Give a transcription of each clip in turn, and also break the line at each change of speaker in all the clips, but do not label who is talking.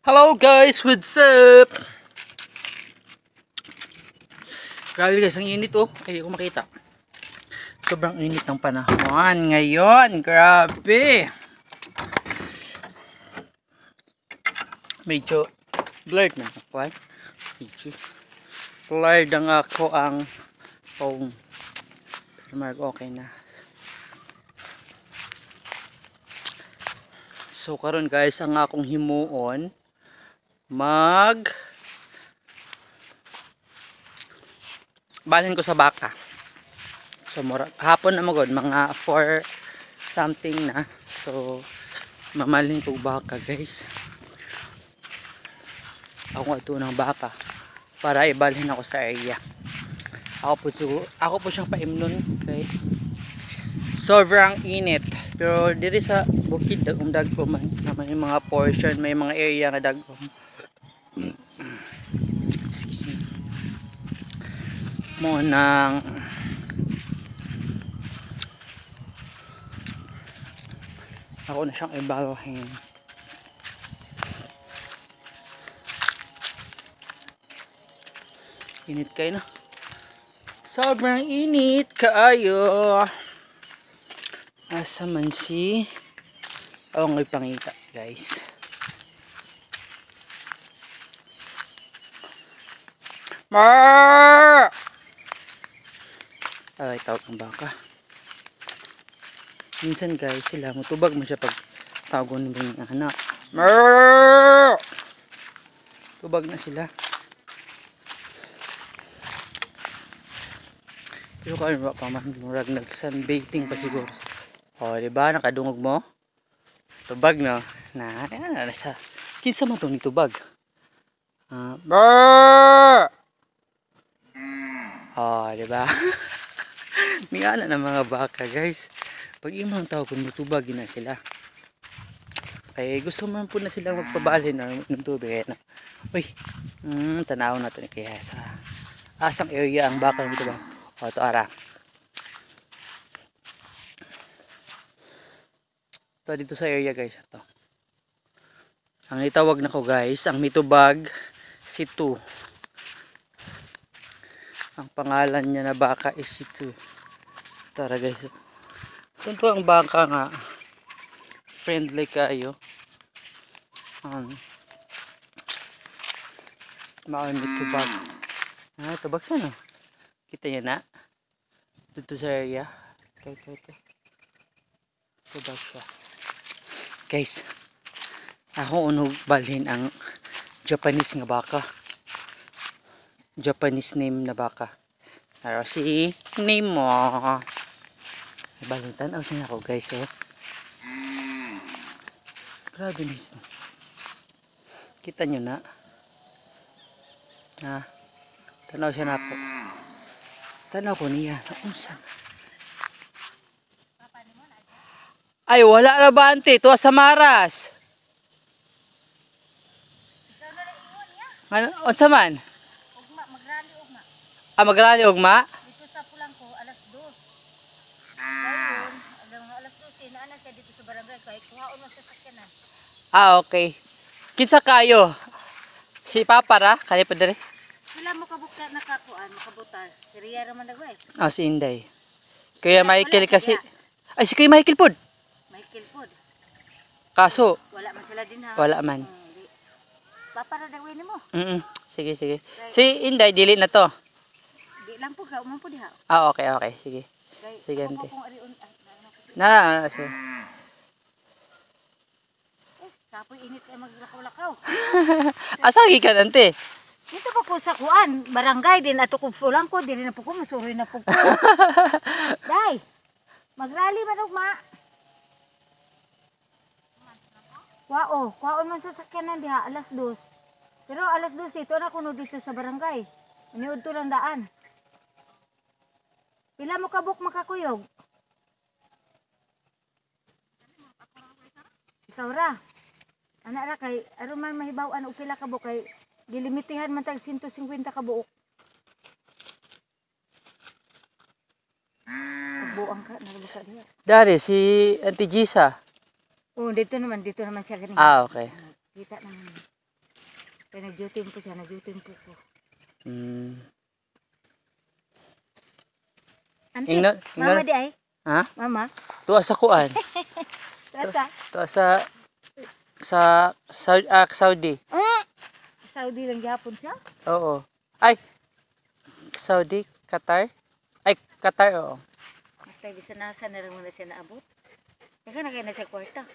Hello guys, what's up? Grabe guys, ang init oh. Ay, hindi ko makita. Sobrang init ng panahon ngayon. Grabe. Medyo blurred na ako. Blurred ang ako ang phone. Pero okay na. So karon guys, ang akong himuon balhin ko sa baka. So hapon na magod mga 4 something na. So mamalhin ko baka guys. Ako ito ng baka para ibalhin ako sa area. Ako po siyang paimnon kay sobrang init. Pero diri sa bukid dagom man naman yung mga portion, may mga area na dagom. Mo nang ako na siyang ibalhin. Init kayo na. Sobrang init kaayo. Asa man si ang ipangita guys. Mar! Ay, tawag ng baka. Minsan guys, sila matubag mo siya pag tawagon ng anak. Mar! Tubag na sila. Pero kaya ba pa man, murag nag-sunbathing pa siguro. O, diba? Nakadungog mo? Tubag, no? Ayan na siya. Kinsa mo itong tubag? Brrrr! O, diba? Mingana ng mga baka, guys. Pag imang tao kung tubag, na sila. Kaya gusto man po na sila magpabalin ng tubig. Uy, tanaw na ito. Kaya sa asang area ang baka ng tubag. O, ito ara. Ito dito sa area guys. Ito. Ang itawag na ko guys, ang mitubag, si Tu. Ang pangalan niya na baka is si Tu. Tara guys. Ito ang baka nga. Friendly kayo. Maon mitubag. Tubag siya no. Kita niya na. Dito sa area. Okay. Tubag siya. Guys, ako unog balhin ang Japanese nga baka. Japanese name na baka. Pero si name mo. Ay, balhin tanaw siya ako guys. Oh. Grabe niya. Kita nyo na. Tanaw siya na po. Tanaw ko niya. Unsa? Ay, wala na ba ante? Tuwa sa Maras. Ano? Unsa man?
Ugma, magrali ugma.
Magrali ugma?
Dito sa Pulangko, alas 2. Ngayon, alas 2, naana siya dito sa barangay. Kaya kuhaon mo sa sakyanan.
Okay. Kinsa kayo? Si Papa ra? Kani pa dere?
Sila mo kabukta nakakuan, makabutar. Si Ria naman nagway.
Si Inday. Kuya Michael kasi. Ay, si Kuya Michael pod.
Michael pod.
Kaso,
wala man sila din ha.
wala man.
Papa ra nagway nimo.
Sige. Si Inday, dili na to.
Di lang po ka, umampo diha.
Okay. Sige. Sige, ante. Sige.
Kapoy init ay maglakaw-lakaw.
Asa gikan ante?
Dito pa ko sa kuan, barangay din ato ko Pulangko, dili na po ko masuroy na po ko. Day. Magrali man ugma. Kuhaon man sa sakyanan diha alas 2. Pero alas 2 dito na kuno dito sa barangay. Iniud to lang daan. Pila mo kabuk makakuyog? Ikaw ra. Anak ra kay aron man mahibaw-an og pila kabuk kay gilimitihan man tag 150 kabuok. Buang ka nagbuka diha.
Dari si Auntie Gisa.
Oh, dito naman siya ganun.
Okay.
Kita naman. Kaya nag-duty po siya, nag-duty po ko. Auntie, mama di ay?
Ha?
Mama?
Tuwa sa kuan.
Rasa?
Tuwa sa Saudi.
Saudi lang yapon siya?
Oo. Ay, Saudi, Qatar. Ay, Qatar, oo.
Matay, bisa nasa na rin muna siya naabot. Kaya na kayo na siya kwarta.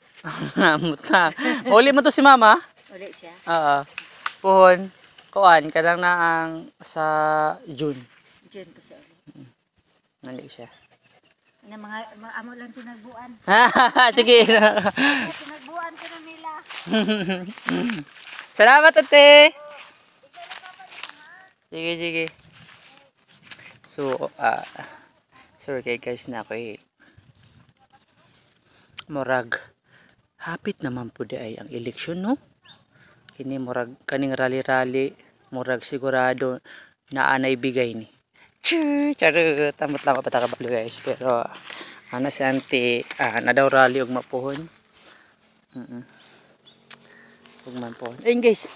Namot na. Uli mo to si mama?
Uli siya.
Oo. Puhon. Kuan, kadang na ang sa June.
Diyan to siya.
Nali siya.
Mga amo lang tinagbuan.
Sige.
Tinagbuan ko na nila.
Salamat, ate. Sige, sige. So, sorry kayo guys na ako murag hapit naman po di ay ang eleksyon, no? Kini murag kaning rally-rally, murag sigurado na anay bigay ni. Charot, tamot lang ako patakabalo guys. Pero, si auntie, na daw rally og mapuhon. Og man po. Ayun guys.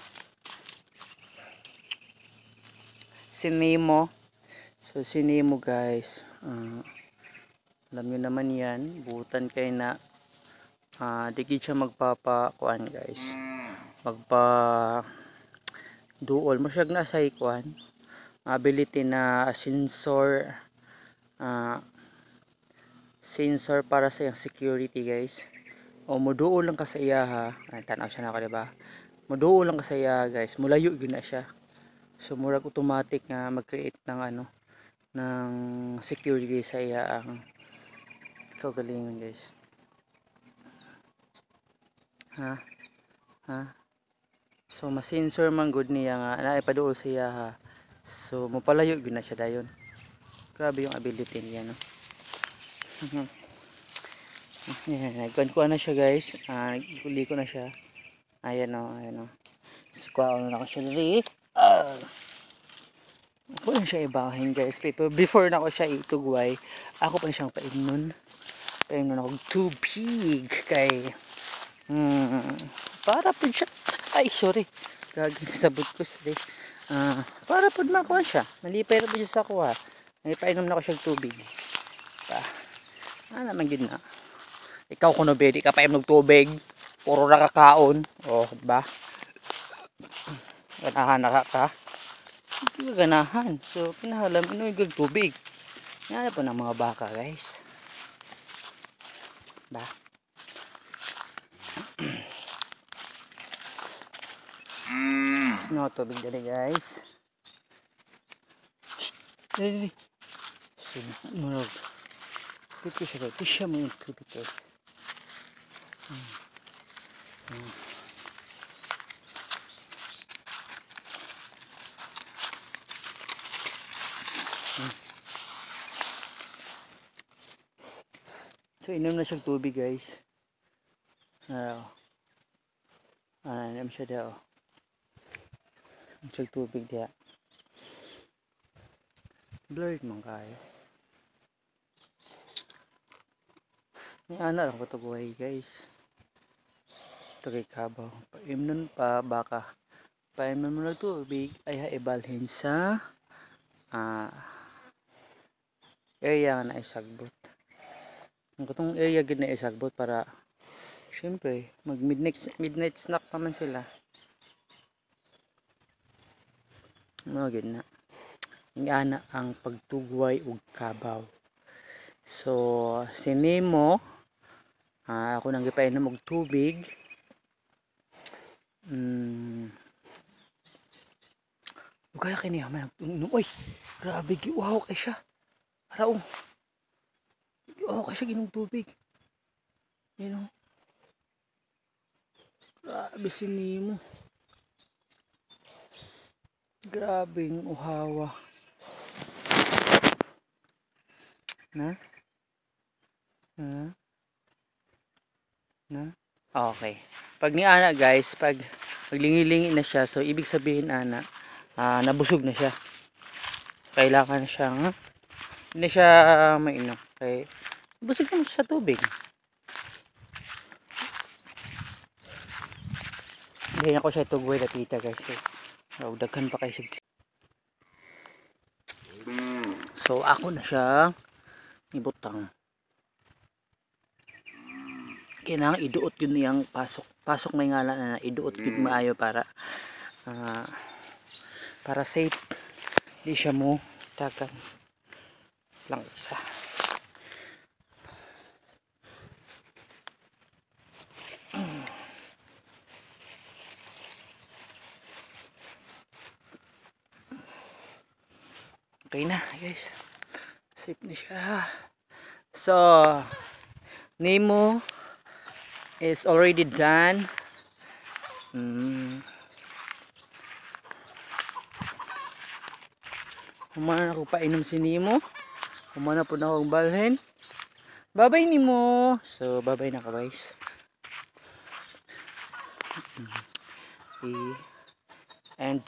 Si Nemo. So, si Nemo guys. Alam nyo naman yan. Butan kayo na. Di siya magpapakuan guys. Duol. Masyag na sa ikuan. Ability na sensor para sa yung security guys. O muduol lang ka sa iya ha. Tanaw siya na ako diba. Muduol lang ka sa iya guys. Mulayo yun na siya. So murag automatic nga mag-create ng ng security sa iya ang kagalingan guys. So masensor man good niya nga naipaduol sa iya ha. So mapalayo yun na siya dayon. Grabe yung ability niya, no. Nagkuhan ko na siya guys. Nagkuli ko na siya. Ayan o. So kuhaan na ako siya dali. Ako lang siya ibahin guys. Pero before na ako siya itugway, ako pa siyang paimnon. Paimnon ako tubig kay para po siya. Ay sorry. Sabot ko sorry. Para po makuha siya. Malipay na po siya sa kuha. Nalipainom na ako siya tubig. Naman yun na. Ikaw kung nabedi ka pa ng tubig. Puro nakakaon. O, diba? Ganahan na ka. Hindi ka ganahan. So, pinahalam inuigag tubig. Yan po ng mga baka guys. Ba? No, tubig dali guys. Dali. Marag. Pito siya guys. Pito siya mo yung tubig guys. So inom na siyang tubig guys. Inom siya daw. Inom siyang tubig diya. Blurred man kayo. Ni ana lang ko to buhay guys. Ito kay kabaw. Paimnon pa baka. Paimnon mo na tubig ay haibalhin sa area nga na isagbot. Ang katong area gid na isagbot para syempre mag midnight snack pa man sila. Mga gid na. Ingana ang pagtugway og kabaw. So si Nemo ako nang gipainom og tubig. Kaya kini man oy, grabe giuhaw kay siya. Araw. Giuhaw kay siya ginog tubig. You know. Grabe si Nemo. Grabing uhawa. Na? Okay. Pag ni ana guys, pag lingi-lingi na siya, so ibig sabihin ana, nabusog na siya. Kailangan siyang hindi na siya mainom. Kaya busog na siya sa tubig. Hindi na ko siya tugway na tita guys. Oh, daghan pa kay sig. So ako na siya ibutang. Kailangan iduot yun niyang pasok may ngalan na iduot yun maayo para safe di siya mo dagan lang isa. Okay na guys, safe na siya. So Nemo is already done. Humana ako painom si Nemo. Humana po na akong balhin. Bye bye Nemo. So bye bye na ka guys. And